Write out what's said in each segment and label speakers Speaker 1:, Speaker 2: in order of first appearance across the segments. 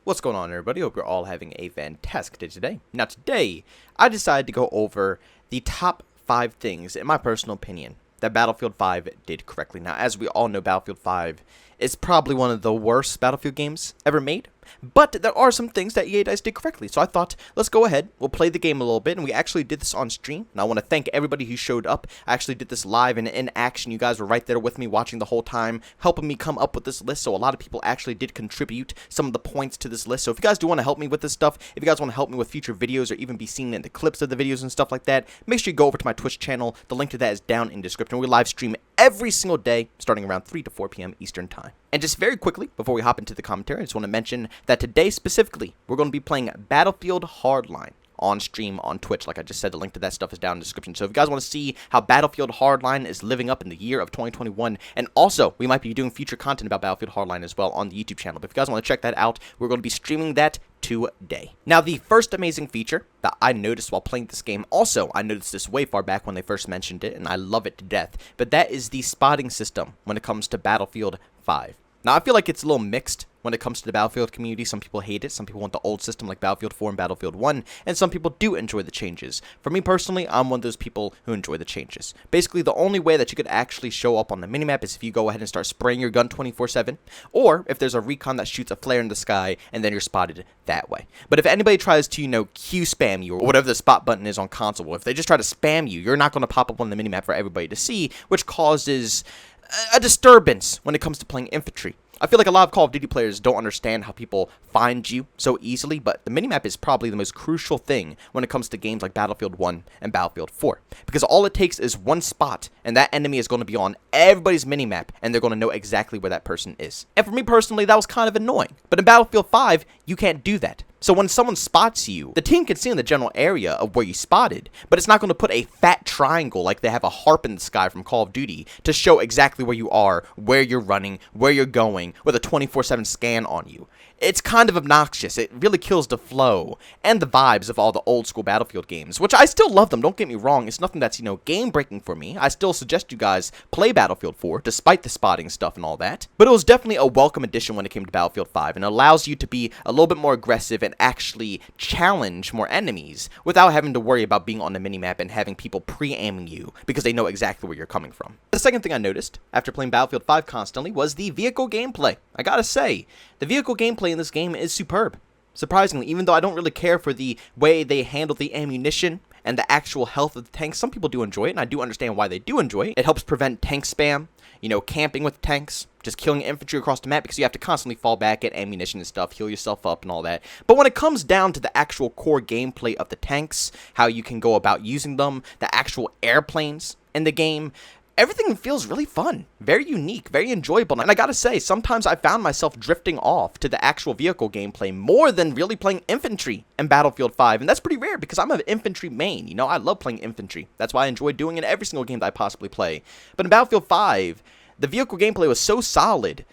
Speaker 1: What's going on, everybody? Hope you're all having a fantastic day today. Now today, I decided to go over the top 5 things, in my personal opinion, that Battlefield 5 did correctly. Now, as we all know, Battlefield 5 is probably one of the worst Battlefield games ever made, but there are some things that EA Dice did correctly. So I thought, let's go ahead, we'll play the game a little bit, and we actually did this on stream. And I want to thank everybody who showed up. I actually did this live and in action. You guys were right there with me, watching the whole time, helping me come up with this list. So a lot of people actually did contribute some of the points to this list. So if you guys do want to help me with this stuff, if you guys want to help me with future videos or even be seen in the clips of the videos and stuff like that, make sure you go over to my Twitch channel. The link to that is down in the description. We live stream every single day, starting around 3 to 4 p.m. Eastern Time. And just very quickly, before we hop into the commentary, I just want to mention that today specifically, we're going to be playing Battlefield Hardline on stream on Twitch. Like I just said, the link to that stuff is down in the description. So if you guys want to see how Battlefield Hardline is living up in the year of 2021, and also we might be doing future content about Battlefield Hardline as well on the YouTube channel. But if you guys want to check that out, we're going to be streaming that today. Now, the first amazing feature that I noticed while playing this game, also I noticed this way far back when they first mentioned it, and I love it to death, but that is the spotting system when it comes to Battlefield 5. Now, I feel like it's a little mixed when it comes to the Battlefield community. Some people hate it, some people want the old system like Battlefield 4 and Battlefield 1, and some people do enjoy the changes. For me personally, I'm one of those people who enjoy the changes. Basically, the only way that you could actually show up on the minimap is if you go ahead and start spraying your gun 24/7, or if there's a recon that shoots a flare in the sky, and then you're spotted that way. But if anybody tries to, Q spam you, or whatever the spot button is on console, if they just try to spam you, you're not going to pop up on the minimap for everybody to see, which causes a disturbance when it comes to playing infantry. I feel like a lot of Call of Duty players don't understand how people find you so easily, but the minimap is probably the most crucial thing when it comes to games like Battlefield 1 and Battlefield 4. Because all it takes is one spot, and that enemy is going to be on everybody's minimap, and they're going to know exactly where that person is. And for me personally, that was kind of annoying. But in Battlefield 5, you can't do that. So when someone spots you, the team can see in the general area of where you spotted, but it's not going to put a fat triangle like they have a harp in the sky from Call of Duty to show exactly where you are, where you're running, where you're going, with a 24/7 scan on you. It's kind of obnoxious. It really kills the flow and the vibes of all the old school Battlefield games, which I still love them, don't get me wrong. It's nothing that's, game breaking for me. I still suggest you guys play Battlefield 4, despite the spotting stuff and all that. But it was definitely a welcome addition when it came to Battlefield 5, and allows you to be a little bit more aggressive and actually challenge more enemies without having to worry about being on the minimap and having people pre-aiming you because they know exactly where you're coming from. The second thing I noticed after playing Battlefield 5 constantly was the vehicle gameplay. I gotta say, the vehicle gameplay in this game is superb. Surprisingly, even though I don't really care for the way they handle the ammunition and the actual health of the tanks, some people do enjoy it, and I do understand why they do enjoy it. It helps prevent tank spam, camping with tanks, just killing infantry across the map, because you have to constantly fall back, get ammunition and stuff, heal yourself up and all that. But when it comes down to the actual core gameplay of the tanks, how you can go about using them, the actual airplanes in the game, everything feels really fun, very unique, very enjoyable. And I gotta say, sometimes I found myself drifting off to the actual vehicle gameplay more than really playing infantry in Battlefield 5. And that's pretty rare because I'm an infantry main. I love playing infantry. That's why I enjoy doing it in every single game that I possibly play. But in Battlefield 5, the vehicle gameplay was so solid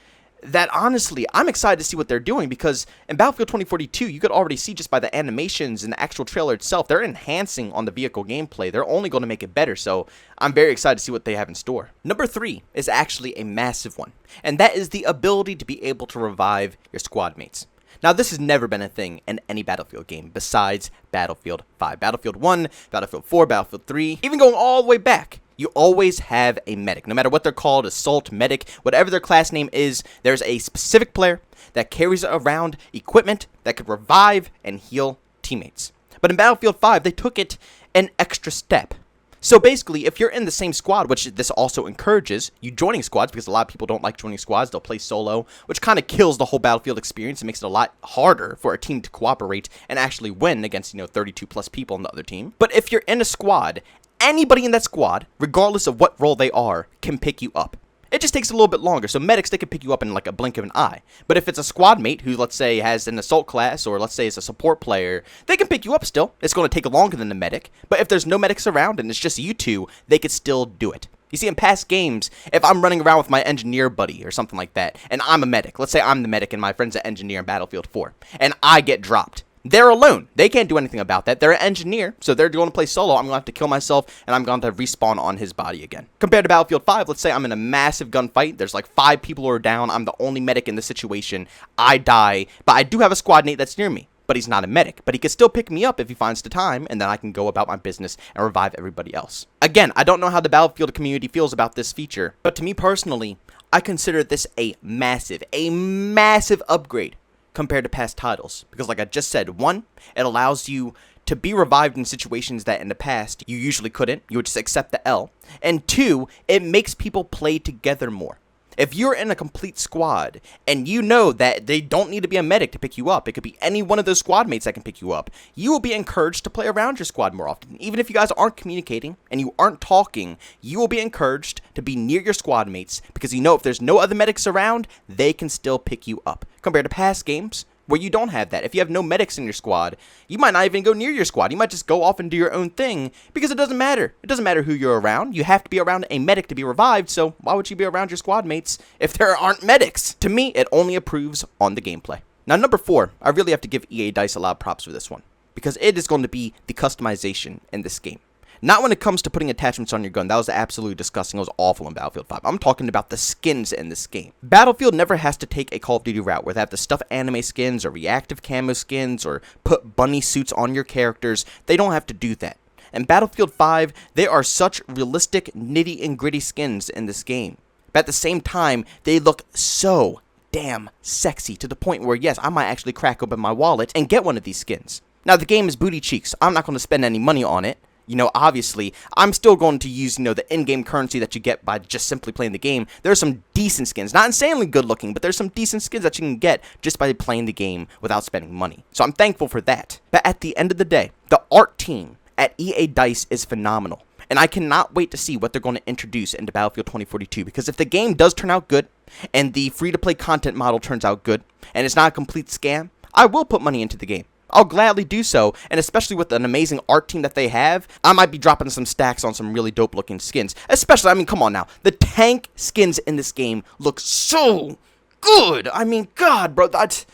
Speaker 1: that honestly, I'm excited to see what they're doing, because in Battlefield 2042, you could already see just by the animations and the actual trailer itself, they're enhancing on the vehicle gameplay. They're only going to make it better, so I'm very excited to see what they have in store. Number 3 is actually a massive one, and that is the ability to be able to revive your squad mates. Now, this has never been a thing in any Battlefield game besides Battlefield 5. Battlefield 1, Battlefield 4, Battlefield 3, even going all the way back. You always have a medic. No matter what they're called, assault, medic, whatever their class name is, there's a specific player that carries around equipment that could revive and heal teammates. But in Battlefield 5, they took it an extra step. So basically, if you're in the same squad, which this also encourages you joining squads, because a lot of people don't like joining squads, they'll play solo, which kind of kills the whole Battlefield experience and makes it a lot harder for a team to cooperate and actually win against, 32 plus people on the other team. But if you're in a squad, anybody in that squad, regardless of what role they are, can pick you up. It just takes a little bit longer. So medics, they can pick you up in like a blink of an eye. But if it's a squad mate who, let's say, has an assault class, or let's say is a support player, they can pick you up still. It's going to take longer than the medic. But if there's no medics around and it's just you two, they could still do it. You see, in past games, if I'm running around with my engineer buddy or something like that, and I'm a medic, let's say I'm the medic and my friend's an engineer in Battlefield 4, and I get dropped, They're alone. They can't do anything about that. They're an engineer, so they're going to play solo. I'm going to have to kill myself, and I'm going to respawn on his body again. Compared to Battlefield 5, let's say I'm in a massive gunfight. There's like 5 people who are down. I'm the only medic in the situation. I die, but I do have a squad mate that's near me. But he's not a medic. But he can still pick me up if he finds the time, and then I can go about my business and revive everybody else. Again, I don't know how the Battlefield community feels about this feature, but to me personally, I consider this a massive upgrade compared to past titles, because like I just said, 1, it allows you to be revived in situations that in the past you usually couldn't. You would just accept the L. And 2, it makes people play together more. If you're in a complete squad and you know that they don't need to be a medic to pick you up, it could be any one of those squad mates that can pick you up, you will be encouraged to play around your squad more often. Even if you guys aren't communicating and you aren't talking, you will be encouraged to be near your squad mates because you know if there's no other medics around, they can still pick you up. Compared to past games where you don't have that. If you have no medics in your squad, you might not even go near your squad. You might just go off and do your own thing because it doesn't matter. It doesn't matter who you're around. You have to be around a medic to be revived, so why would you be around your squad mates if there aren't medics? To me, it only improves on the gameplay. Now, number 4, I really have to give EA DICE a lot of props for this one because it is going to be the customization in this game. Not when it comes to putting attachments on your gun. That was absolutely disgusting. It was awful in Battlefield 5. I'm talking about the skins in this game. Battlefield never has to take a Call of Duty route where they have to stuff anime skins or reactive camo skins or put bunny suits on your characters. They don't have to do that. In Battlefield 5, there are such realistic, nitty and gritty skins in this game. But at the same time, they look so damn sexy to the point where, yes, I might actually crack open my wallet and get one of these skins. Now, the game is booty cheeks. I'm not going to spend any money on it. You know, obviously, I'm still going to use, the in-game currency that you get by just simply playing the game. There are some decent skins. Not insanely good looking, but there's some decent skins that you can get just by playing the game without spending money. So I'm thankful for that. But at the end of the day, the art team at EA DICE is phenomenal. And I cannot wait to see what they're going to introduce into Battlefield 2042. Because if the game does turn out good, and the free-to-play content model turns out good, and it's not a complete scam, I will put money into the game. I'll gladly do so, and especially with an amazing art team that they have, I might be dropping some stacks on some really dope looking skins. Especially, I mean, come on now, the tank skins in this game look so good. I mean, God, bro, that's,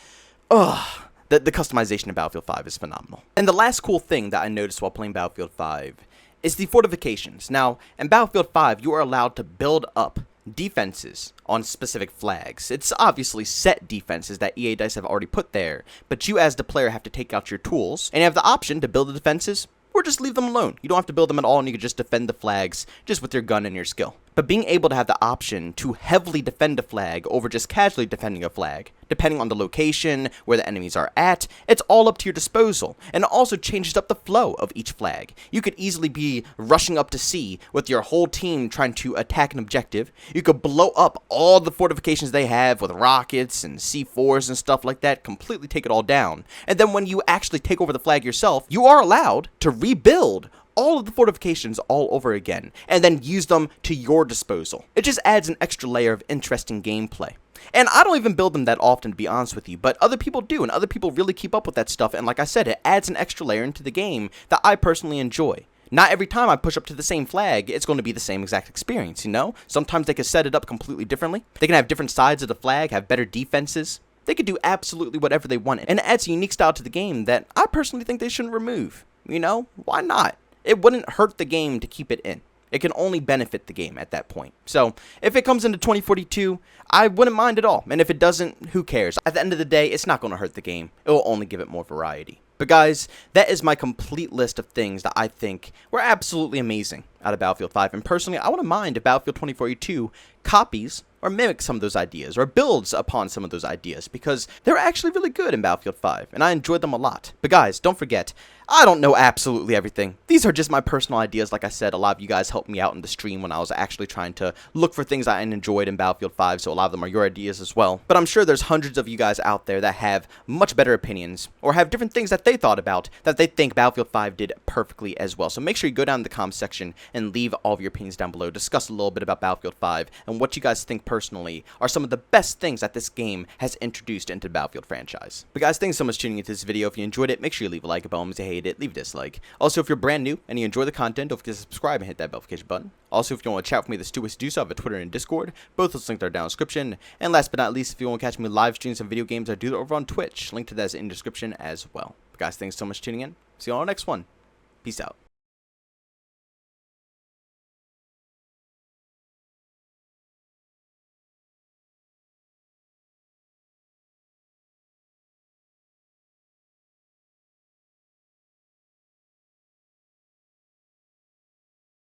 Speaker 1: the customization in Battlefield 5 is phenomenal. And the last cool thing that I noticed while playing Battlefield 5 is the fortifications. Now, in Battlefield 5, you are allowed to build up defenses on specific flags. It's obviously set defenses that EA DICE have already put there, but you as the player have to take out your tools, and you have the option to build the defenses or just leave them alone. You don't have to build them at all, and you can just defend the flags just with your gun and your skill. But being able to have the option to heavily defend a flag over just casually defending a flag, depending on the location, where the enemies are at, it's all up to your disposal. And it also changes up the flow of each flag. You could easily be rushing up to C with your whole team trying to attack an objective. You could blow up all the fortifications they have with rockets and C4s and stuff like that, completely take it all down. And then when you actually take over the flag yourself, you are allowed to rebuild all of the fortifications all over again, and then use them to your disposal. It just adds an extra layer of interesting gameplay. And I don't even build them that often, to be honest with you, but other people do, and other people really keep up with that stuff, and like I said, it adds an extra layer into the game that I personally enjoy. Not every time I push up to the same flag, it's going to be the same exact experience, you know? Sometimes they can set it up completely differently. They can have different sides of the flag, have better defenses. They can do absolutely whatever they want, and it adds a unique style to the game that I personally think they shouldn't remove. You know? Why not? It wouldn't hurt the game to keep it in. It can only benefit the game at that point. So, if it comes into 2042, I wouldn't mind at all. And if it doesn't, who cares? At the end of the day, it's not going to hurt the game. It will only give it more variety. But guys, that is my complete list of things that I think were absolutely amazing out of Battlefield 5. And personally, I wouldn't mind if Battlefield 2042 copies or mimics some of those ideas, or builds upon some of those ideas, because they're actually really good in Battlefield 5, and I enjoyed them a lot. But guys, don't forget, I don't know absolutely everything. These are just my personal ideas. Like I said, a lot of you guys helped me out in the stream when I was actually trying to look for things I enjoyed in Battlefield 5, so a lot of them are your ideas as well. But I'm sure there's hundreds of you guys out there that have much better opinions, or have different things that they thought about that they think Battlefield 5 did perfectly as well. So make sure you go down in the comments section and leave all of your opinions down below. Discuss a little bit about Battlefield 5 and what you guys think personally are some of the best things that this game has introduced into the Battlefield franchise. But guys, thanks so much for tuning into this video. If you enjoyed it, make sure you leave a like. If you hate it, leave a dislike. Also, if you're brand new and you enjoy the content, don't forget to subscribe and hit that notification button. Also, if you want to chat with me, there's two ways to do so. I have a Twitter and Discord. Both those links are down in the description. And last but not least, if you want to catch me live streams and video games, I do that over on Twitch. Link to that is in the description as well. But guys, thanks so much for tuning in. See you all next one. Peace out.